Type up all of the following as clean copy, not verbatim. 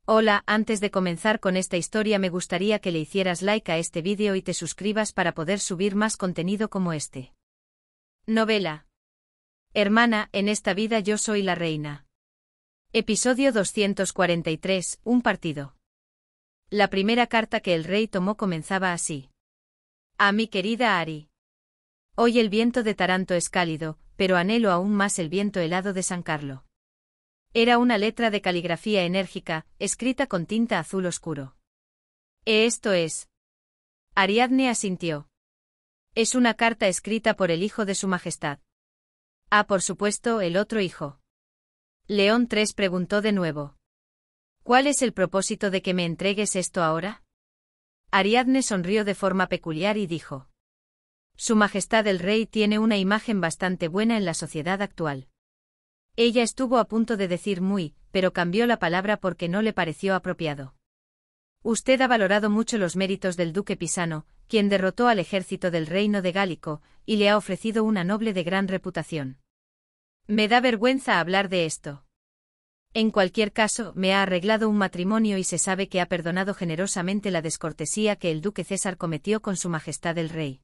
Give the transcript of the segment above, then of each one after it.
Hola, antes de comenzar con esta historia me gustaría que le hicieras like a este vídeo y te suscribas para poder subir más contenido como este. Novela. Hermana, en esta vida yo soy la reina. Episodio 243, un partido. La primera carta que el rey tomó comenzaba así. A mi querida Ari. Hoy el viento de Taranto es cálido, pero anhelo aún más el viento helado de San Carlo. Era una letra de caligrafía enérgica, escrita con tinta azul oscuro. Esto es. Ariadne asintió. Es una carta escrita por el hijo de su majestad. Ah, por supuesto, el otro hijo. León III preguntó de nuevo. ¿Cuál es el propósito de que me entregues esto ahora? Ariadne sonrió de forma peculiar y dijo. Su majestad el rey tiene una imagen bastante buena en la sociedad actual. Ella estuvo a punto de decir muy, pero cambió la palabra porque no le pareció apropiado. Usted ha valorado mucho los méritos del duque Pisano, quien derrotó al ejército del reino de Gálico, y le ha ofrecido una noble de gran reputación. Me da vergüenza hablar de esto. En cualquier caso, me ha arreglado un matrimonio y se sabe que ha perdonado generosamente la descortesía que el duque César cometió con su majestad el rey.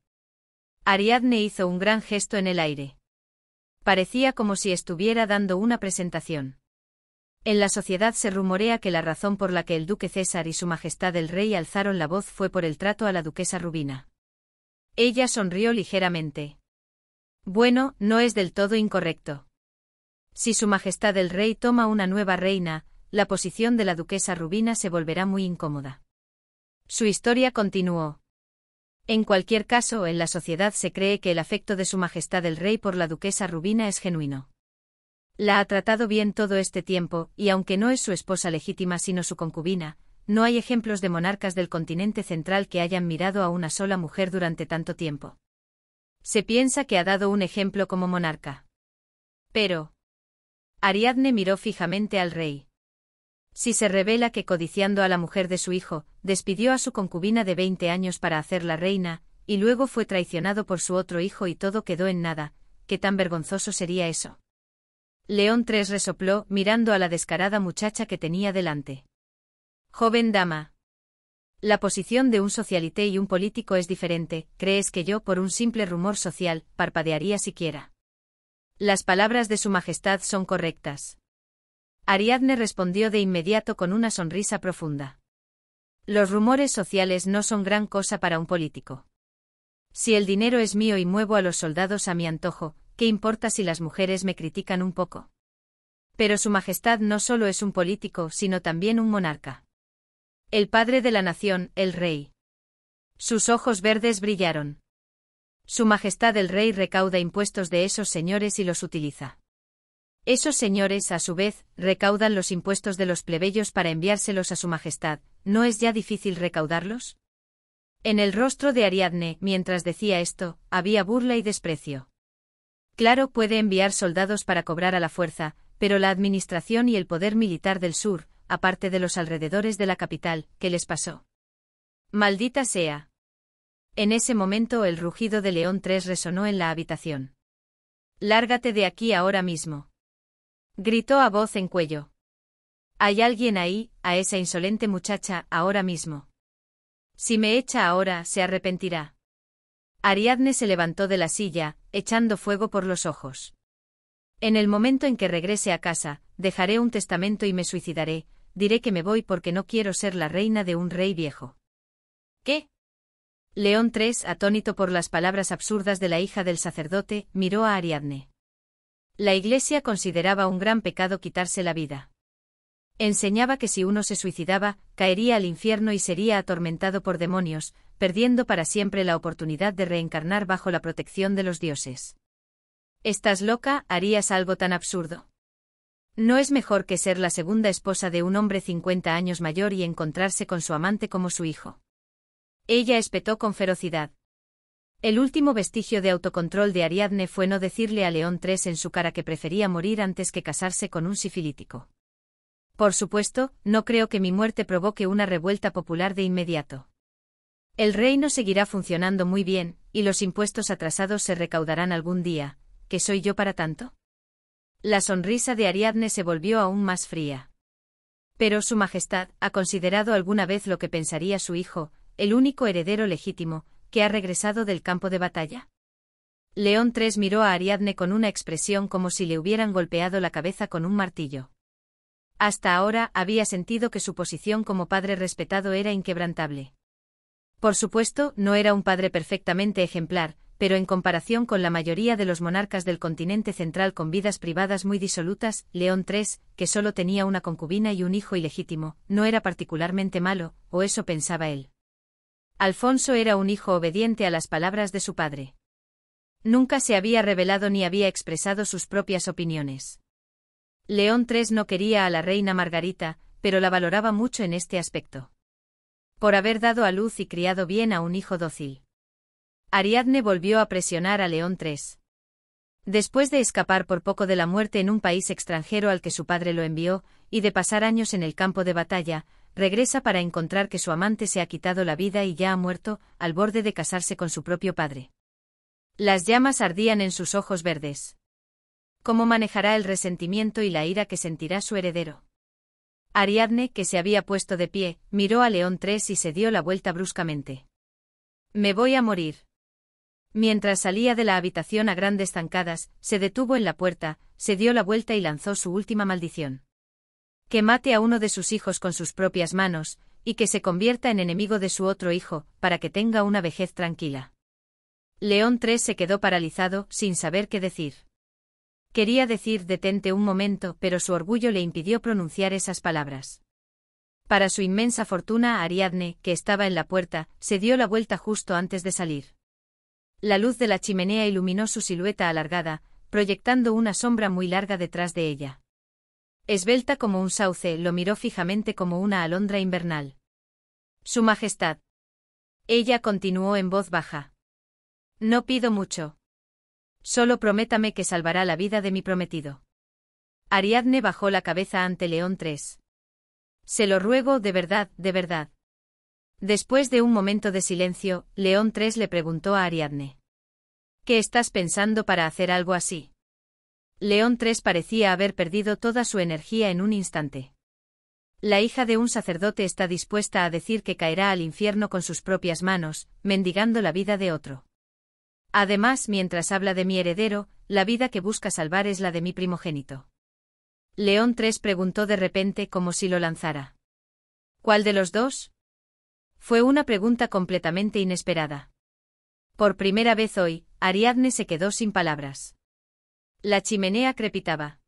Ariadne hizo un gran gesto en el aire. Parecía como si estuviera dando una presentación. En la sociedad se rumorea que la razón por la que el duque César y su majestad el rey alzaron la voz fue por el trato a la duquesa Rubina. Ella sonrió ligeramente. Bueno, no es del todo incorrecto. Si su majestad el rey toma una nueva reina, la posición de la duquesa Rubina se volverá muy incómoda. Su historia continuó. En cualquier caso, en la sociedad se cree que el afecto de su majestad el rey por la duquesa Rubina es genuino. La ha tratado bien todo este tiempo, y aunque no es su esposa legítima sino su concubina, no hay ejemplos de monarcas del continente central que hayan mirado a una sola mujer durante tanto tiempo. Se piensa que ha dado un ejemplo como monarca. Pero. Ariadne miró fijamente al rey. Si se revela que codiciando a la mujer de su hijo, despidió a su concubina de 20 años para hacerla reina, y luego fue traicionado por su otro hijo y todo quedó en nada, ¿qué tan vergonzoso sería eso? León III resopló, mirando a la descarada muchacha que tenía delante. Joven dama. La posición de un socialité y un político es diferente, ¿crees que yo, por un simple rumor social, parpadearía siquiera? Las palabras de su majestad son correctas. Ariadne respondió de inmediato con una sonrisa profunda. Los rumores sociales no son gran cosa para un político. Si el dinero es mío y muevo a los soldados a mi antojo, ¿qué importa si las mujeres me critican un poco? Pero su majestad no solo es un político, sino también un monarca. El padre de la nación, el rey. Sus ojos verdes brillaron. Su majestad el rey recauda impuestos de esos señores y los utiliza. Esos señores, a su vez, recaudan los impuestos de los plebeyos para enviárselos a su majestad, ¿no es ya difícil recaudarlos? En el rostro de Ariadne, mientras decía esto, había burla y desprecio. Claro, puede enviar soldados para cobrar a la fuerza, pero la administración y el poder militar del sur, aparte de los alrededores de la capital, ¿qué les pasó? Maldita sea. En ese momento el rugido de León III resonó en la habitación. Lárgate de aquí ahora mismo. Gritó a voz en cuello. ¿Hay alguien ahí, a esa insolente muchacha, ahora mismo? Si me echa ahora, se arrepentirá. Ariadne se levantó de la silla, echando fuego por los ojos. En el momento en que regrese a casa, dejaré un testamento y me suicidaré, diré que me voy porque no quiero ser la reina de un rey viejo. ¿Qué? León III, atónito por las palabras absurdas de la hija del sacerdote, miró a Ariadne. La Iglesia consideraba un gran pecado quitarse la vida. Enseñaba que si uno se suicidaba, caería al infierno y sería atormentado por demonios, perdiendo para siempre la oportunidad de reencarnar bajo la protección de los dioses. ¿Estás loca? ¿Harías algo tan absurdo? ¿No es mejor que ser la segunda esposa de un hombre 50 años mayor y encontrarse con su amante como su hijo? Ella espetó con ferocidad. El último vestigio de autocontrol de Ariadne fue no decirle a León III en su cara que prefería morir antes que casarse con un sifilítico. Por supuesto, no creo que mi muerte provoque una revuelta popular de inmediato. El reino seguirá funcionando muy bien, y los impuestos atrasados se recaudarán algún día. ¿Qué soy yo para tanto? La sonrisa de Ariadne se volvió aún más fría. Pero Su Majestad, ¿ha considerado alguna vez lo que pensaría su hijo, el único heredero legítimo, que ha regresado del campo de batalla? León III miró a Ariadne con una expresión como si le hubieran golpeado la cabeza con un martillo. Hasta ahora había sentido que su posición como padre respetado era inquebrantable. Por supuesto, no era un padre perfectamente ejemplar, pero en comparación con la mayoría de los monarcas del continente central con vidas privadas muy disolutas, León III, que solo tenía una concubina y un hijo ilegítimo, no era particularmente malo, o eso pensaba él. Alfonso era un hijo obediente a las palabras de su padre. Nunca se había rebelado ni había expresado sus propias opiniones. León III no quería a la reina Margarita, pero la valoraba mucho en este aspecto. Por haber dado a luz y criado bien a un hijo dócil. Ariadne volvió a presionar a León III. Después de escapar por poco de la muerte en un país extranjero al que su padre lo envió, y de pasar años en el campo de batalla, regresa para encontrar que su amante se ha quitado la vida y ya ha muerto, al borde de casarse con su propio padre. Las llamas ardían en sus ojos verdes. ¿Cómo manejará el resentimiento y la ira que sentirá su heredero? Ariadne, que se había puesto de pie, miró a León III y se dio la vuelta bruscamente. «Me voy a morir». Mientras salía de la habitación a grandes zancadas, se detuvo en la puerta, se dio la vuelta y lanzó su última maldición. Que mate a uno de sus hijos con sus propias manos, y que se convierta en enemigo de su otro hijo, para que tenga una vejez tranquila. León III se quedó paralizado, sin saber qué decir. Quería decir detente un momento, pero su orgullo le impidió pronunciar esas palabras. Para su inmensa fortuna, Ariadne, que estaba en la puerta, se dio la vuelta justo antes de salir. La luz de la chimenea iluminó su silueta alargada, proyectando una sombra muy larga detrás de ella. Esbelta como un sauce, lo miró fijamente como una alondra invernal. Su Majestad. Ella continuó en voz baja. No pido mucho. Solo prométame que salvará la vida de mi prometido. Ariadne bajó la cabeza ante León III. Se lo ruego de verdad, de verdad. Después de un momento de silencio, León III le preguntó a Ariadne. ¿Qué estás pensando para hacer algo así? León III parecía haber perdido toda su energía en un instante. La hija de un sacerdote está dispuesta a decir que caerá al infierno con sus propias manos, mendigando la vida de otro. Además, mientras habla de mi heredero, la vida que busca salvar es la de mi primogénito. León III preguntó de repente como si lo lanzara. ¿Cuál de los dos? Fue una pregunta completamente inesperada. Por primera vez hoy, Ariadne se quedó sin palabras. La chimenea crepitaba.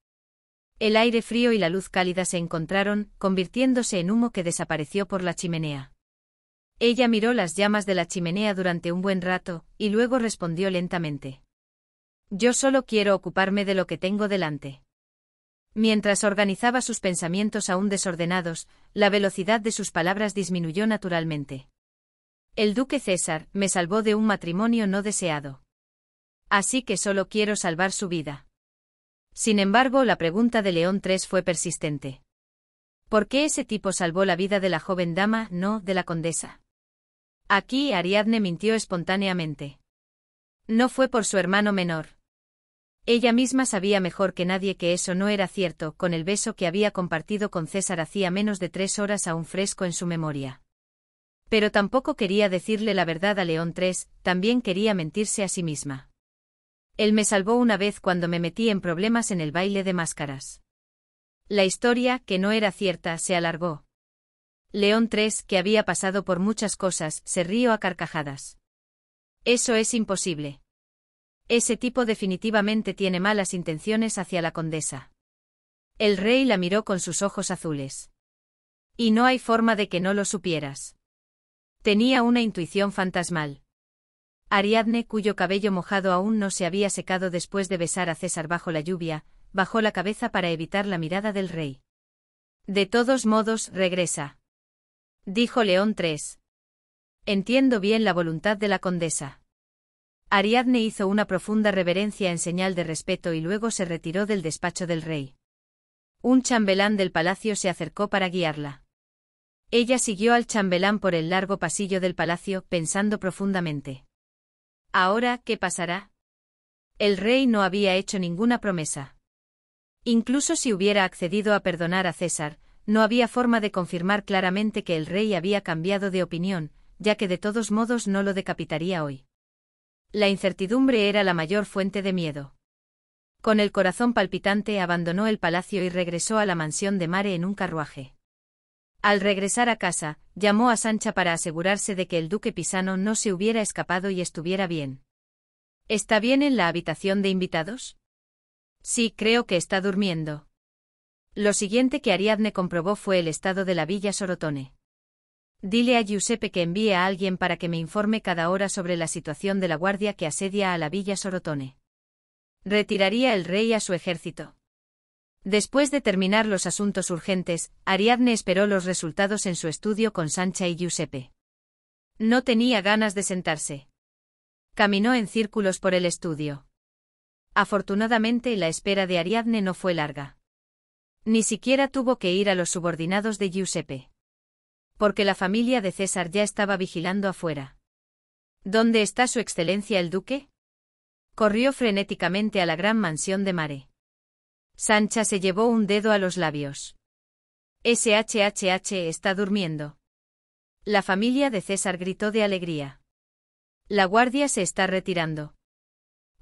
El aire frío y la luz cálida se encontraron, convirtiéndose en humo que desapareció por la chimenea. Ella miró las llamas de la chimenea durante un buen rato, y luego respondió lentamente. Yo solo quiero ocuparme de lo que tengo delante. Mientras organizaba sus pensamientos aún desordenados, la velocidad de sus palabras disminuyó naturalmente. El duque César me salvó de un matrimonio no deseado. Así que solo quiero salvar su vida. Sin embargo, la pregunta de León III fue persistente. ¿Por qué ese tipo salvó la vida de la joven dama, no de la condesa? Aquí Ariadne mintió espontáneamente. No fue por su hermano menor. Ella misma sabía mejor que nadie que eso no era cierto, con el beso que había compartido con César hacía menos de 3 horas aún fresco en su memoria. Pero tampoco quería decirle la verdad a León III, también quería mentirse a sí misma. Él me salvó una vez cuando me metí en problemas en el baile de máscaras. La historia, que no era cierta, se alargó. León III, que había pasado por muchas cosas, se rió a carcajadas. Eso es imposible. Ese tipo definitivamente tiene malas intenciones hacia la condesa. El rey la miró con sus ojos azules. Y no hay forma de que no lo supieras. Tenía una intuición fantasmal. Ariadne, cuyo cabello mojado aún no se había secado después de besar a César bajo la lluvia, bajó la cabeza para evitar la mirada del rey. De todos modos, regresa. Dijo León III. Entiendo bien la voluntad de la condesa. Ariadne hizo una profunda reverencia en señal de respeto y luego se retiró del despacho del rey. Un chambelán del palacio se acercó para guiarla. Ella siguió al chambelán por el largo pasillo del palacio, pensando profundamente. ¿Ahora qué pasará? El rey no había hecho ninguna promesa. Incluso si hubiera accedido a perdonar a César, no había forma de confirmar claramente que el rey había cambiado de opinión, ya que de todos modos no lo decapitaría hoy. La incertidumbre era la mayor fuente de miedo. Con el corazón palpitante abandonó el palacio y regresó a la mansión de Mare en un carruaje. Al regresar a casa, llamó a Sancha para asegurarse de que el duque Pisano no se hubiera escapado y estuviera bien. ¿Está bien en la habitación de invitados? Sí, creo que está durmiendo. Lo siguiente que Ariadne comprobó fue el estado de la Villa Sorotone. Dile a Giuseppe que envíe a alguien para que me informe cada hora sobre la situación de la guardia que asedia a la Villa Sorotone. ¿Retiraría el rey a su ejército? Después de terminar los asuntos urgentes, Ariadne esperó los resultados en su estudio con Sancha y Giuseppe. No tenía ganas de sentarse. Caminó en círculos por el estudio. Afortunadamente, la espera de Ariadne no fue larga. Ni siquiera tuvo que ir a los subordinados de Giuseppe. Porque la familia de César ya estaba vigilando afuera. ¿Dónde está su excelencia el duque? Corrió frenéticamente a la gran mansión de Mare. Sancha se llevó un dedo a los labios. SHHH está durmiendo. La familia de César gritó de alegría. La guardia se está retirando.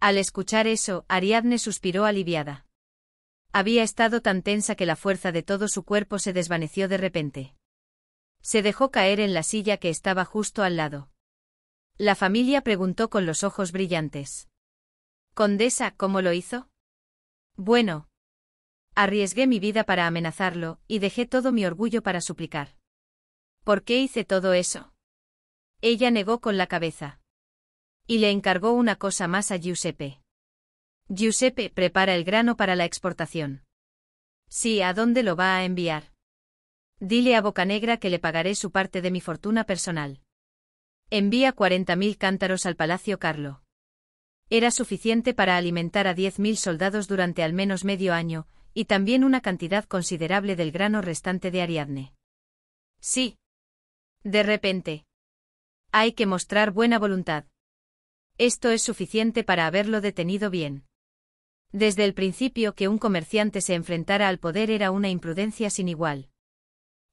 Al escuchar eso, Ariadne suspiró aliviada. Había estado tan tensa que la fuerza de todo su cuerpo se desvaneció de repente. Se dejó caer en la silla que estaba justo al lado. La familia preguntó con los ojos brillantes. Condesa, ¿cómo lo hizo? Bueno. Arriesgué mi vida para amenazarlo, y dejé todo mi orgullo para suplicar. ¿Por qué hice todo eso? Ella negó con la cabeza. Y le encargó una cosa más a Giuseppe. Giuseppe prepara el grano para la exportación. Sí, ¿a dónde lo va a enviar? Dile a Bocanegra que le pagaré su parte de mi fortuna personal. Envía 40.000 cántaros al Palacio Carlo. Era suficiente para alimentar a 10.000 soldados durante al menos medio año, y también una cantidad considerable del grano restante de Ariadne. Sí. De repente. Hay que mostrar buena voluntad. Esto es suficiente para haberlo detenido bien. Desde el principio que un comerciante se enfrentara al poder era una imprudencia sin igual.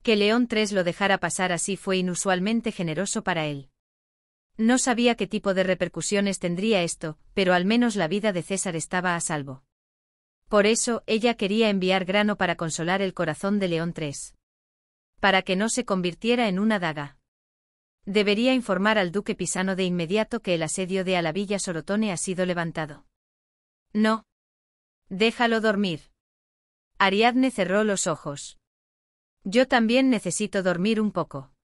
Que León III lo dejara pasar así fue inusualmente generoso para él. No sabía qué tipo de repercusiones tendría esto, pero al menos la vida de César estaba a salvo. Por eso, ella quería enviar grano para consolar el corazón de León III. Para que no se convirtiera en una daga. Debería informar al duque Pisano de inmediato que el asedio de la Villa Sorotone ha sido levantado. No. Déjalo dormir. Ariadne cerró los ojos. Yo también necesito dormir un poco.